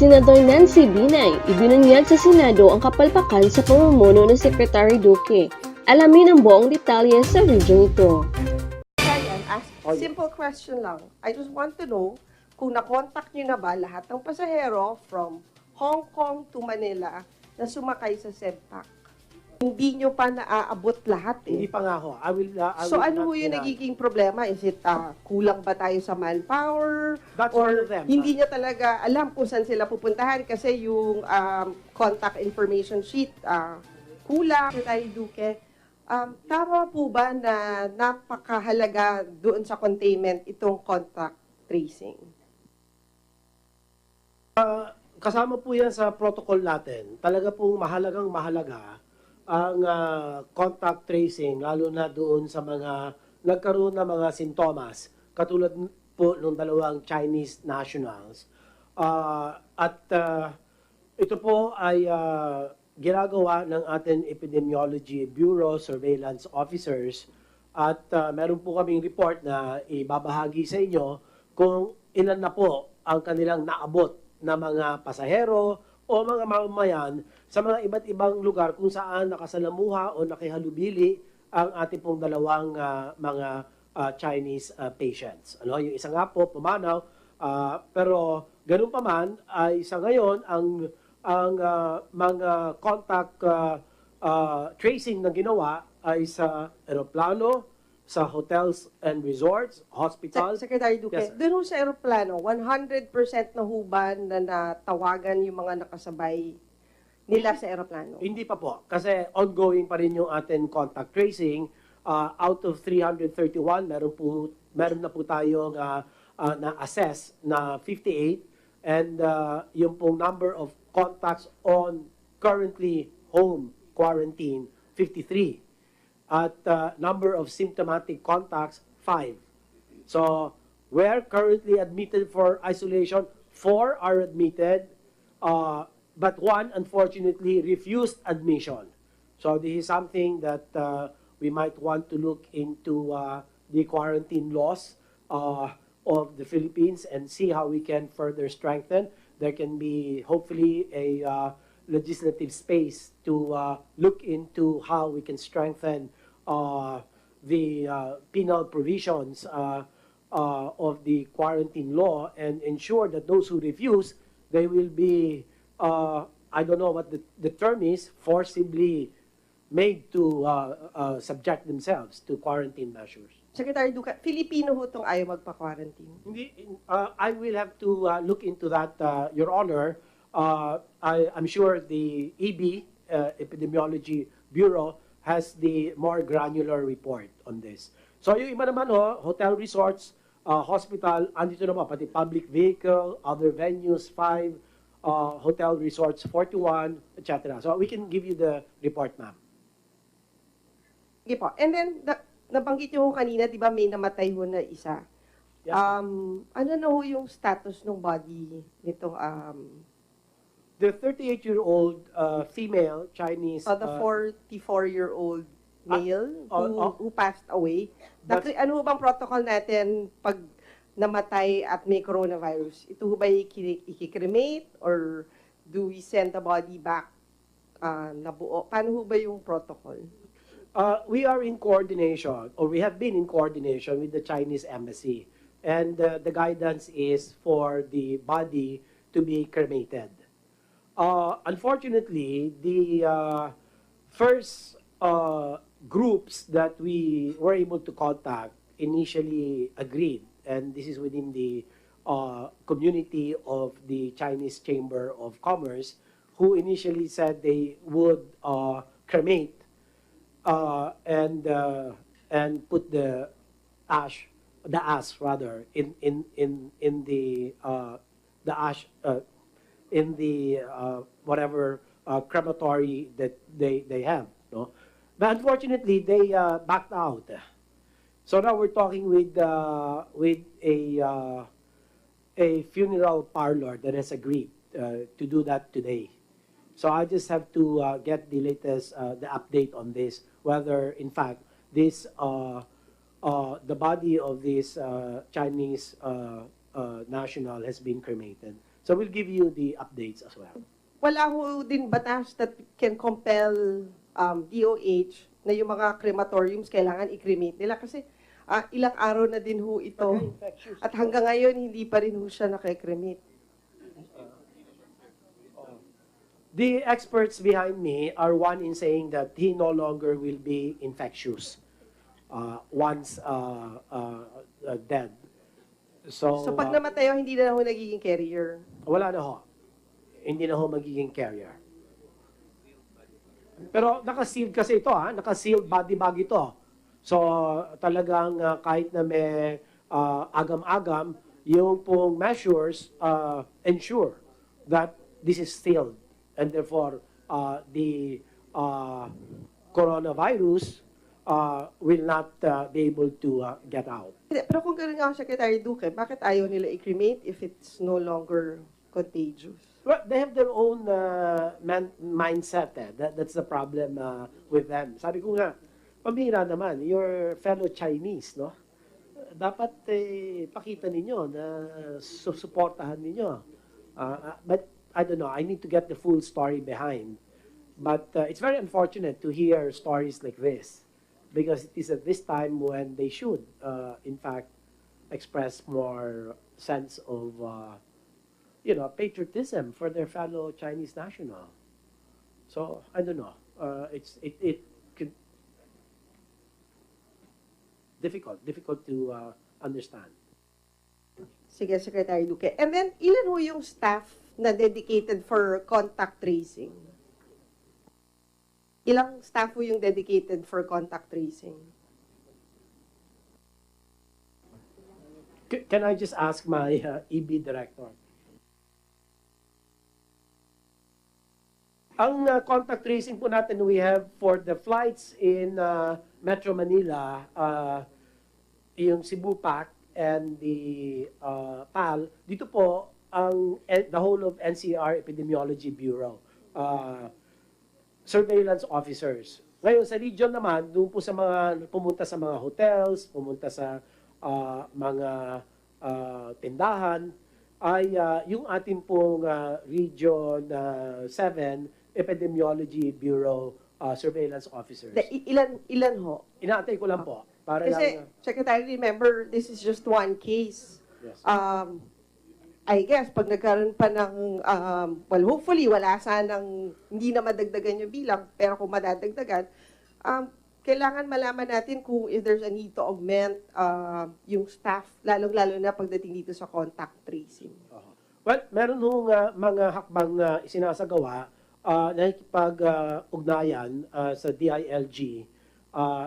Sen.Nancy Binay, ibinunyag sa Senado ang kapalpakan sa pamumuno ng Secretary Doque. Alamin ang buong detalye sa video ito. And ask simple question lang. I just want to know kung na-contact nyo na ba lahat ng pasahero from Hong Kong to Manila na sumakay sa SEDPAC. Hindi nyo pa naaabot lahat eh. Hindi pa nga ho. I will So ano not ho yung deny. nagiging problema? Is it kulang ba tayo sa manpower? That's one Or of them. hindi niya talaga alam kung saan sila pupuntahan kasi yung contact information sheet kulang. Secretary Duque, tama po ba na napakahalaga doon sa containment itong contact tracing? Kasama po yan sa protocol natin. Talaga pong mahalagang-mahalaga ang contact tracing, lalo na doon sa mga nagkaroon ng mga sintomas, katulad po ng dalawang Chinese nationals. Ito po ay ginagawa ng ating Epidemiology Bureau Surveillance Officers at meron po kaming report na ibabahagi sa inyo kung ilan na po ang kanilang naabot na mga pasahero o mga mamamayan sa mga iba't ibang lugar kung saan nakasalamuha o nakihalubili ang ating pong dalawang mga Chinese patients. Ano, yung isa nga po pumanaw, pero ganun pa man ay sa ngayon ang mga contact tracing na ginawa ay sa eroplano, sa hotels and resorts, hospitals. Secretary Duque, Yes, doon ho sa aeroplano, 100% na huban na natawagan yung mga nakasabay nila sa aeroplano? Hindi pa po, kasi ongoing pa rin yung ating contact tracing. Out of 331, meron na po tayong na-assess na 58, and yung pong number of contacts on currently home quarantine, 53. At number of symptomatic contacts, 5. So, we're currently admitted for isolation. 4 are admitted, but 1 unfortunately refused admission. So, this is something that we might want to look into the quarantine laws of the Philippines and see how we can further strengthen. There can be hopefully a legislative space to look into how we can strengthen the penal provisions of the quarantine law and ensure that those who refuse, they will be, I don't know what the term is, forcibly made to subject themselves to quarantine measures. Secretary Duque, Filipino ho itong ayaw magpa-quarantine? Hindi, I will have to look into that, Your Honor. I'm sure the EB, Epidemiology Bureau, has the more granular report on this. So yung iba naman hotel resorts, hospital, andito naman pati public vehicle, other venues 5, hotel resorts 41, etc. So we can give you the report, ma'am. Sige po. And then, nabanggit nyo ho kanina, di ba may namatay ho na isa? Yes, ano na ho yung status ng body nitong the 38-year-old female Chinese... the 44-year-old male who passed away. Ano ho bang protocol natin pag namatay at may coronavirus? Ito ho ba i-cremate or do we send the body back na buo? Paano ho ba yung protocol? We are in coordination, or we have been in coordination with the Chinese embassy. And the guidance is for the body to be cremated. Unfortunately, the first groups that we were able to contact initially agreed, and this is within the community of the Chinese Chamber of Commerce, who initially said they would cremate and put the ash rather in the ash in the whatever crematory that they have, no? But unfortunately, they backed out. So now we're talking with a funeral parlor that has agreed to do that today. So I just have to get the latest the update on this, whether in fact this the body of this Chinese national has been cremated. So we'll give you the updates as well. Wala ho din batas that can compel DOH na yung mga crematoriums kailangan i-cremate nila kasi ilang araw na din ho ito. At hanggang ngayon, hindi pa rin ho siya nakakremate. The experts behind me are one in saying that he no longer will be infectious once dead. So So pag namatay ho, hindi na ho nagiging carrier. wala na ho. Hindi na ho magiging carrier. Pero naka-sealed kasi ito naka-sealed body bag ito. So talagang kahit na may agam-agam, yung pong measures ensure that this is sealed and therefore the coronavirus will not be able to get out. Pero kung gano'n nga, Secretary Duque, bakit ayaw nila i-cremate if it's no longer contagious? Well, they have their own mindset. That's the problem with them. Sabi ko nga, pambihira naman, your fellow Chinese, no? Dapat pakita ninyo na susuportahan ninyo. But I don't know, I need to get the full story behind. But it's very unfortunate to hear stories like this because it is at this time when they should, in fact, express more sense of patriotism for their fellow Chinese national. So I don't know. It could difficult to understand. Sige, Secretary Duque. And then, ilan ho yung staff na dedicated for contact tracing? Ilang staff ho yung dedicated for contact tracing? Can I just ask my EB director? Ang contact tracing po natin we have for the flights in Metro Manila, yung Cebu PAC and the PAL, dito po the whole of NCR Epidemiology Bureau, surveillance officers. Ngayon sa region naman, doon po sa mga pumunta sa mga hotels, pumunta sa mga tindahan, ay yung ating pong Region 7 Epidemiology Bureau surveillance officers. Ilan ho? Inaantay ko lang po. Para Kasi, lang, Secretary, remember, this is just one case. yes. I guess, pag nagkaroon pa ng, well, hopefully, wala sanang, hindi na madagdagan yung bilang, pero kung madadagdagan, kailangan malaman natin kung if there's a need to augment yung staff, lalong-lalo na pagdating dito sa contact tracing. Well, meron hong mga hakbang na isinasagawa nakikipag-ugnayan sa DILG.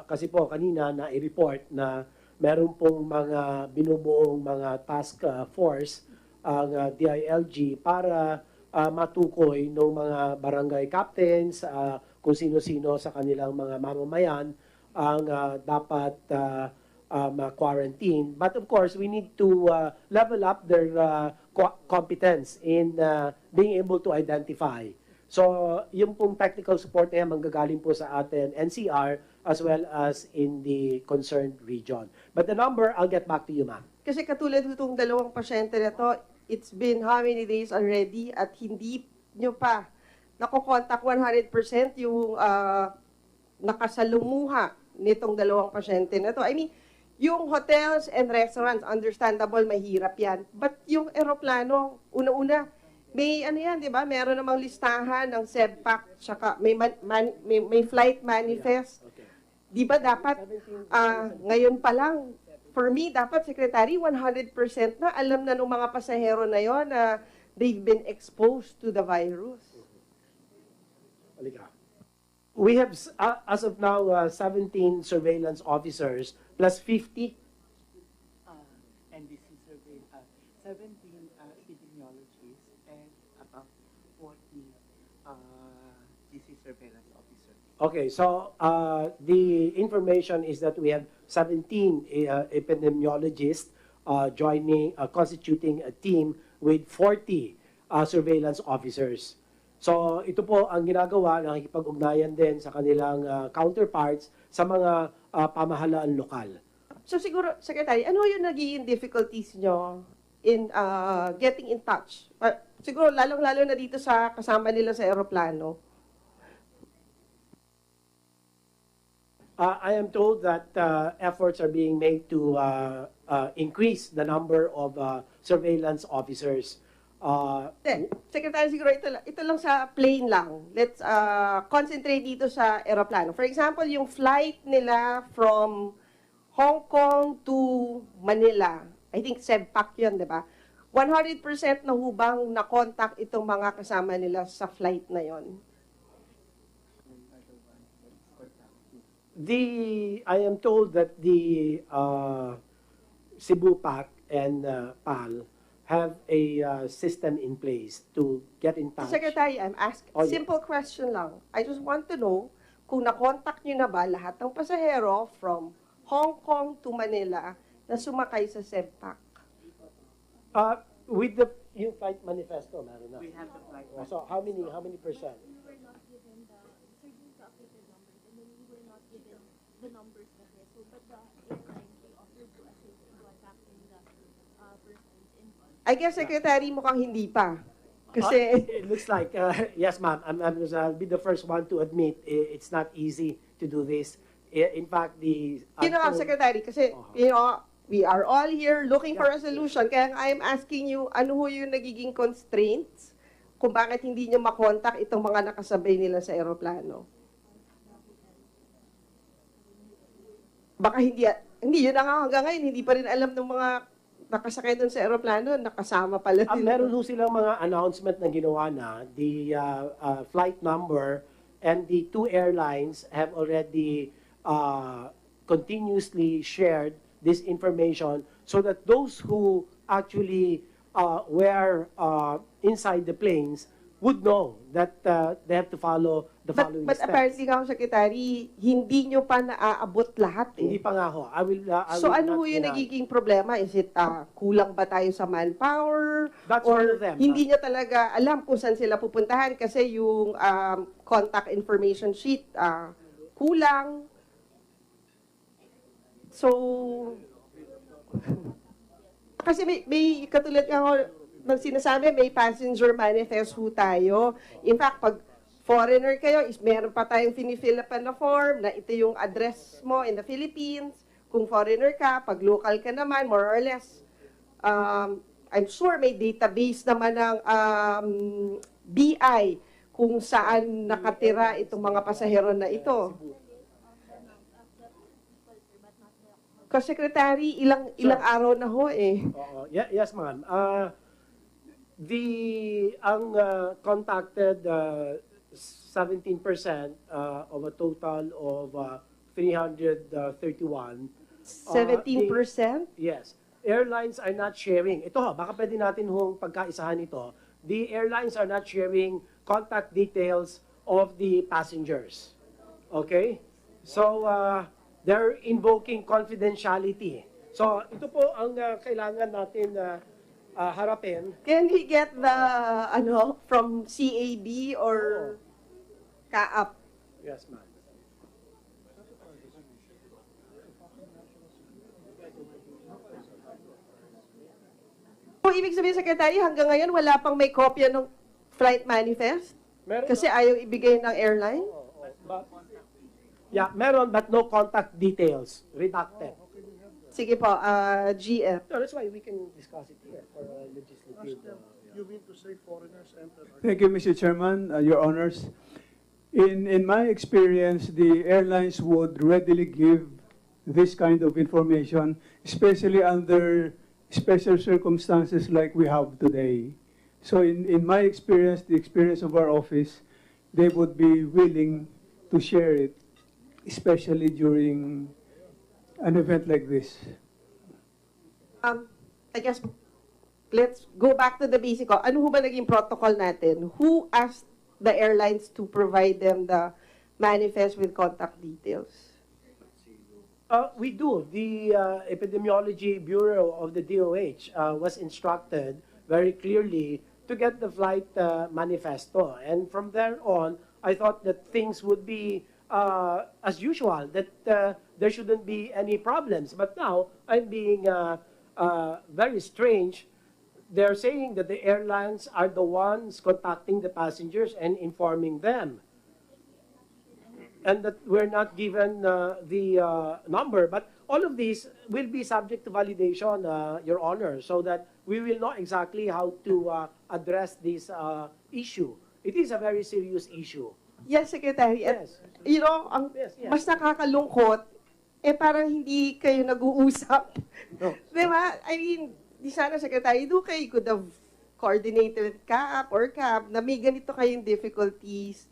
Kasi po kanina na-report na meron pong mga binubuong mga task force ang DILG para matukoy ng mga barangay captains, kung sino-sino sa kanilang mga mamamayan ang dapat ma-quarantine. But of course, we need to level up their competence in being able to identify. So, yung pong technical support na yan manggagaling po sa atin, NCR, as well as in the concerned region. But the number, I'll get back to you, ma'am. Kasi katulad itong dalawang pasyente na to, it's been how many days already at hindi nyo pa nakokontak 100% yung nakasalumuha nitong dalawang pasyente na to. I mean, yung hotels and restaurants, understandable, mahirap yan. But yung eroplano, una-una, may ano yan, di ba? Meron namang listahan ng SEBPAC, tsaka may flight manifest. Okay. Di ba dapat, ngayon pa lang, for me, dapat, Secretary, 100% na alam na ng mga pasahero na yon na they've been exposed to the virus. Halika. We have, as of now, 17 surveillance officers plus 50. And this is 17 epidemiologists and about 40 disease surveillance officers. Okay, so the information is that we have 17 epidemiologists constituting a team with 40 surveillance officers. So ito po ang ginagawa, nakikipag-ugnayan din sa kanilang counterparts sa mga pamahalaan lokal. So siguro, Secretary, ano yung naging difficulties nyo in getting in touch? Siguro lalong-lalo na dito sa kasama nila sa eroplano. I am told that efforts are being made to increase the number of surveillance officers. Secretary, siguro ito lang sa plane lang. Let's concentrate dito sa eroplano. For example, yung flight nila from Hong Kong to Manila, I think SEBPAC yun, di ba? 100% na hubang na-contact itong mga kasama nila sa flight na yon. I am told that the Cebu PAC and PAL have a system in place to get in touch. Secretary, I'm asking, Oh, yeah. simple question lang. I just want to know kung na-contact nyo na ba lahat ng pasahero from Hong Kong to Manila na sumakay sa SEBPAC? With the yung flight manifesto, meron na. We have the flight. So how many percent? We were not given the certain updated numbers, and then we were not given the numbers of it. So, but the airline, they offered to assist in contacting the persons involved. I guess, Secretary, mukhang hindi pa. Kasi, It looks like, yes ma'am, I'll be the first one to admit it's not easy to do this. In fact, Secretary, kasi, we are all here looking for a solution. Kaya I'm asking you, ano ho yung nagiging constraints kung bakit hindi nyo makontak itong mga nakasabay nila sa eroplano? Baka hindi yun na nga hanggang ngayon, hindi pa rin alam ng mga nakasakay doon sa eroplano, nakasama pala nila. meron ho silang mga announcement na ginawa na, the flight number and the two airlines have already continuously shared this information so that those who actually were inside the planes would know that they have to follow the following But steps. apparently, Secretary, hindi nyo pa naaabot lahat Hindi pa nga ho. I So will ano ho not yung deny. nagiging problema? Is it kulang ba tayo sa manpower? That's one Or of them. hindi niya talaga alam kung saan sila pupuntahan kasi yung contact information sheet kulang? So, kasi may katulad nga ho, ng sinasabi, may passenger manifest ho tayo. In fact, pag foreigner kayo, meron pa tayong finifill up na form na ito yung address mo in the Philippines. Kung foreigner ka, pag local ka naman, more or less, I'm sure may database naman ng BI kung saan nakatira itong mga pasahero na ito. Kasi Secretary, ilang araw na ho eh. Oo. Yes, ma'am. Ang contacted 17% of a total of 331. 17%? Yes. Airlines are not sharing. Ito ha, baka pwede natin hong pagkaisahan ito. The airlines are not sharing contact details of the passengers. Okay? So, they're invoking confidentiality. So, ito po ang kailangan natin harapin. Can we get the, from CAB or CAAP? Yes, ma'am. So, ibig sabihin, Secretary, hanggang ngayon wala pang may kopya ng flight manifest? Meron Kasi ayaw ibigay ng airline? meron but no contact details. Redacted. Sige po, GF. So that's why we can discuss it here for legislative. You mean to say foreigners enter? Thank you, Mr. Chairman, Your Honors. In my experience, the airlines would readily give this kind of information, especially under special circumstances like we have today. So in my experience, the experience of our office, they would be willing to share it, especially during an event like this. I guess, let's go back to the basic. Ano ho ba naging protocol natin? Who asked the airlines to provide them the manifest with contact details? We do. The Epidemiology Bureau of the DOH was instructed very clearly to get the flight manifesto. And from there on, I thought that things would be as usual, that there shouldn't be any problems. But now, I'm being very strange they're saying that the airlines are the ones contacting the passengers and informing them. And that we're not given the number. But all of these will be subject to validation, Your Honor, so that we will know exactly how to address this issue. It is a very serious issue. Yes, Secretary. At, Yes. you know, ang Yes, yes. mas nakakalungkot, parang hindi kayo nag-uusap. No. Di ba? I mean, di sana, Secretary Duque, you could have coordinated with CAAP or CAB na may ganito kayong difficulties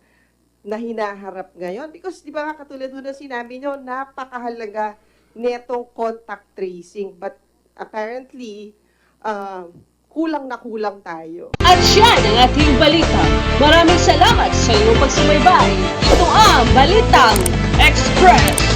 na hinaharap ngayon. Because, di ba nga, katulad doon na sinabi nyo, napakahalaga netong contact tracing. But apparently, kulang na kulang tayo. At yan ang ating balita. Maraming salamat sa iyong pagsubaybay. Ito ang Balitang Express.